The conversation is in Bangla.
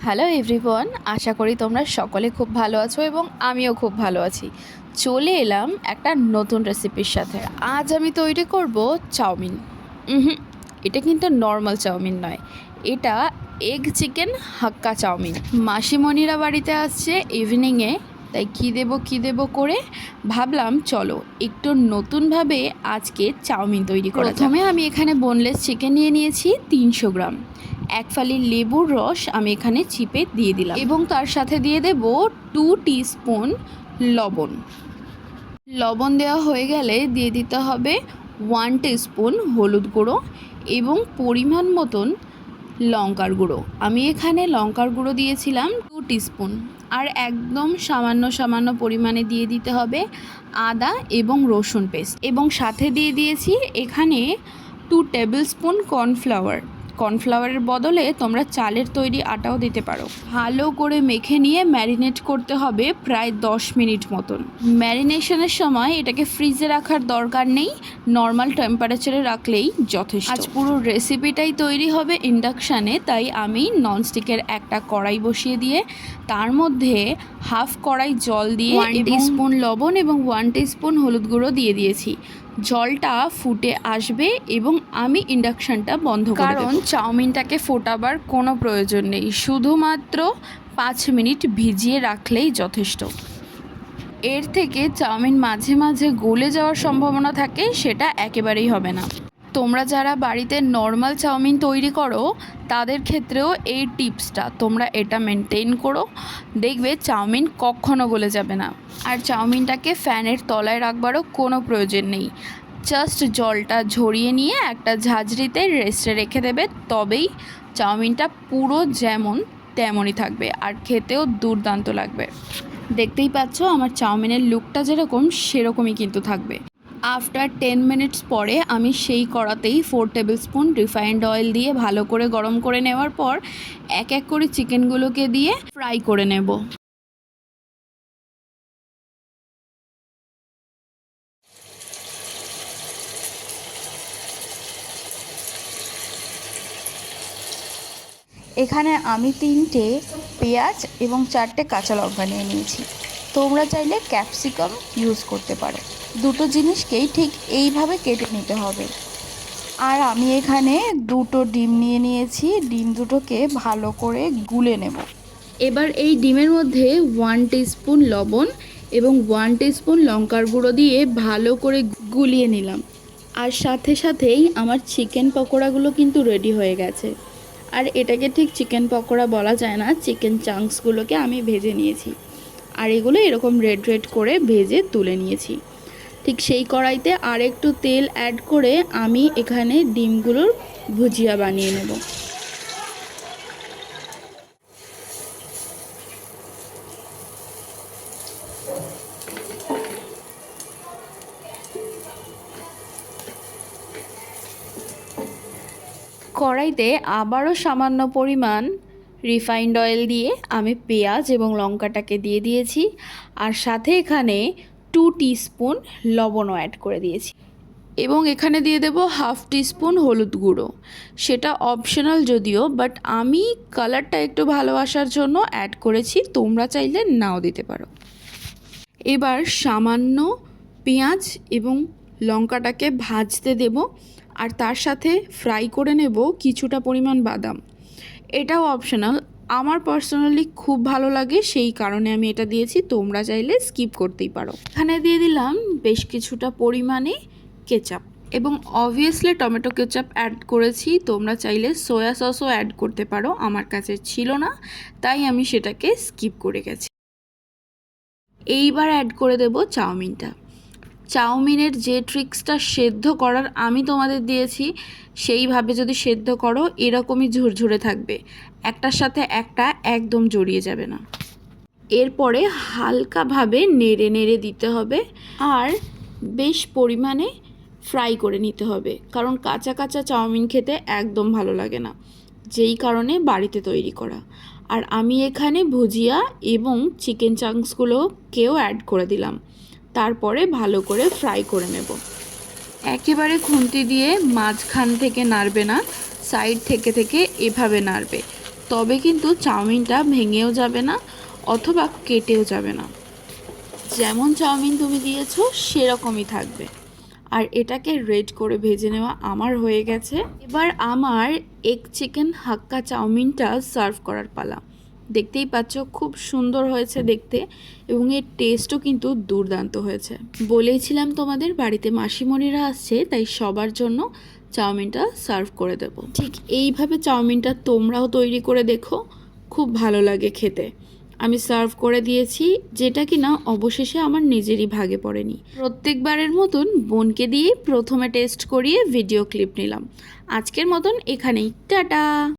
হ্যালো এভরিওয়ান, আশা করি তোমরা সকলে খুব ভালো আছো এবং আমিও খুব ভালো আছি। চলে এলাম একটা নতুন রেসিপির সাথে। আজ আমি তৈরি করব চাউমিন। এটা কিন্তু নর্মাল চাউমিন নয়, এটা এগ চিকেন হাক্কা চাউমিন। মাসিমণিরা বাড়িতে আসছে ইভিনিংয়ে, তাই কী দেবো করে ভাবলাম চলো একটু নতুনভাবে আজকে চাউমিন তৈরি করা যাক। প্রথমে আমি এখানে বোনলেস চিকেন নিয়ে নিয়েছি 300 গ্রাম। এক ফালি লেবুর রস আমি এখানে চিপে দিয়ে দিলাম এবং তার সাথে দিয়ে দেব 2 টিস্পুন লবণ। লবণ দেওয়া হয়ে গেলে দিয়ে দিতে হবে 1 টিস্পুন হলুদ গুঁড়ো এবং পরিমাণ মতন লঙ্কার গুঁড়ো। আমি এখানে লঙ্কার গুঁড়ো দিয়েছিলাম 2 টিস্পুন। আর একদম সামান্য পরিমাণে দিয়ে দিতে হবে আদা এবং রসুন পেস্ট, এবং সাথে দিয়ে দিয়েছি এখানে 2 টেবিল স্পুন কর্নফ্লাওয়ারের বদলে তোমরা চালের তৈরি আটাও দিতে পারো। ভালো করে মেখে নিয়ে ম্যারিনেট করতে হবে প্রায় 10 মিনিট মতন। ম্যারিনেশনের সময় এটাকে ফ্রিজে রাখার দরকার নেই, নর্মাল টেম্পারেচারে রাখলেই যথেষ্ট। আজ পুরো রেসিপিটাই তৈরি হবে ইন্ডাকশানে, তাই আমি ননস্টিকের একটা কড়াই বসিয়ে দিয়ে তার মধ্যে হাফ কড়াই জল দিয়ে 1 টিস্পুন লবণ এবং 1 টিস্পুন হলুদ গুঁড়ো দিয়ে দিয়েছি। জলটা ফুটে আসবে এবং আমি ইন্ডাকশানটা বন্ধ করে দেব, কারণ চাউমিনটাকে ফোটাবার কোনো প্রয়োজন নেই, শুধুমাত্র 5 মিনিট ভিজিয়ে রাখলেই যথেষ্ট। এর থেকে চাউমিন মাঝে মাঝে গলে যাওয়ার সম্ভাবনা থাকে, সেটা একেবারেই হবে না। তোমরা যারা বাড়িতে নর্মাল চাউমিন তৈরি করো তাদের ক্ষেত্রেও এই টিপসটা তোমরা এটা মেনটেন করো, দেখবে চাউমিন কখনো গলে যাবে না। আর চাউমিনটাকে ফ্যানের তলায় রাখবারও কোনো প্রয়োজন নেই, জাস্ট জলটা ঝরিয়ে নিয়ে একটা ঝাঁঝরিতে রেস্টে রেখে দেবে, তবেই চাউমিনটা পুরো যেমন তেমনই থাকবে আর খেতেও দুর্দান্ত লাগবে। দেখতেই পাচ্ছ আমার চাউমিনের লুকটা যেরকম সেরকমই কিন্তু থাকবে। আফটার 10 মিনিটস পরে আমি সেই কড়াতেই 4 টেবিল স্পুন রিফাইন্ড অয়েল দিয়ে ভালো করে গরম করে নেওয়ার পর এক এক করে চিকেনগুলোকে দিয়ে ফ্রাই করে নেব। এখানে আমি 3টে পেঁয়াজ এবং 4টে কাঁচা লঙ্কা নিয়ে নিয়েছি। তোমরা চাইলে ক্যাপসিকাম ইউজ করতে পারো। দুটো জিনিসকেই ঠিক এইভাবে কেটে নিতে হবে। আর আমি এখানে 2টো ডিম নিয়ে নিয়েছি, ডিম দুটোকে ভালো করে গুলে নেব। এবার এই ডিমের মধ্যে 1 টিস্পুন লবণ এবং 1 টিস্পুন লঙ্কার গুঁড়ো দিয়ে ভালো করে গুলিয়ে নিলাম। আর সাথেই আমার চিকেন পকোড়াগুলো কিন্তু রেডি হয়ে গেছে। আর এটাকে ঠিক চিকেন পকোড়া বলা যায় না, চিকেন চাংসগুলোকে আমি ভেজে নিয়েছি আর এগুলো এরকম রেড করে ভেজে তুলে নিয়েছি। ঠিক সেই কড়াইতে আর একটু তেল অ্যাড করে আমি এখানে ডিমগুলোর ভুজিয়া বানিয়ে নেব। কড়াইতে আবারও সামান্য পরিমাণ রিফাইন্ড অয়েল দিয়ে আমি পেঁয়াজ এবং লঙ্কাটাকে দিয়ে দিয়েছি আর সাথে এখানে 2 টিস্পুন লবণও অ্যাড করে দিয়েছি এবং এখানে দিয়ে দেব হাফ টিস্পুন হলুদ গুঁড়ো। সেটা অপশনাল যদিও, বাট আমি কালারটা একটু ভালোবাসার জন্য অ্যাড করেছি, তোমরা চাইলে নাও দিতে পারো। এবার সামান্য পেঁয়াজ এবং লঙ্কাটাকে ভাজতে দেব আর তার সাথে ফ্রাই করে নেব কিছুটা পরিমাণ বাদাম। এটাও অপশনাল, আমার পার্সোনালি খুব ভালো লাগে সেই কারণে আমি এটা দিয়েছি, তোমরা চাইলে স্কিপ করতেই পারো। এখানে দিয়ে দিলাম বেশ কিছুটা পরিমাণে কেচাপ এবং অবভিয়াসলি টমেটো কেচাপ অ্যাড করেছি, তোমরা চাইলে সয়া সসও অ্যাড করতে পারো, আমার কাছে ছিল না তাই আমি সেটাকে স্কিপ করে গেছি। এইবার অ্যাড করে দেব চাউমিনটা। চাউমিনের যে ট্রিক্সটা সেদ্ধ করার আমি তোমাদের দিয়েছি সেইভাবে যদি সেদ্ধ করো এরকমই ঝুরঝুরে থাকবে, একটার সাথে একটা একদম জড়িয়ে যাবে না। এরপরে হালকাভাবে নেড়ে দিতে হবে আর বেশ পরিমাণে ফ্রাই করে নিতে হবে, কারণ কাঁচা কাঁচা চাউমিন খেতে একদম ভালো লাগে না, যেই কারণে বাড়িতে তৈরি করা। আর আমি এখানে ভুজিয়া এবং চিকেন চাংসগুলোকেও অ্যাড করে দিলাম, তারপরে ভালো করে ফ্রাই করে নেব। একেবারে খুন্তি দিয়ে মাঝখান থেকে নাড়বে না, সাইড থেকে এভাবে নাড়বে, তবে কিন্তু চাউমিনটা ভেঙেও যাবে না অথবা কেটেও যাবে না। যেমন চাউমিন তুমি দিয়েছো সেরকমই থাকবে। আর এটাকে রেড করে ভেজে নেওয়া আমার হয়ে গেছে। এবার আমার এগ চিকেন হাক্কা চাউমিনটা সার্ভ করার পালা। দেখতেই পাচ্ছ খুব সুন্দর হয়েছে দেখতে এবং এর টেস্টও কিন্তু দুর্দান্ত হয়েছে। বলেইছিলাম তোমাদের বাড়িতে মাসিমণিরা আসছে, তাই সবার জন্য চাউমিনটা সার্ভ করে দেব। ঠিক এইভাবে চাউমিনটা তোমরাও তৈরি করে দেখো, খুব ভালো লাগে খেতে। আমি সার্ভ করে দিয়েছি, যেটা কিনা অবশেষে আমার নিজেরই ভাগে পড়েনি। প্রত্যেকবারের মতন বোনকে দিয়ে প্রথমে টেস্ট করিয়ে ভিডিও ক্লিপ নিলাম। আজকের মতন এখানেই, টাটা।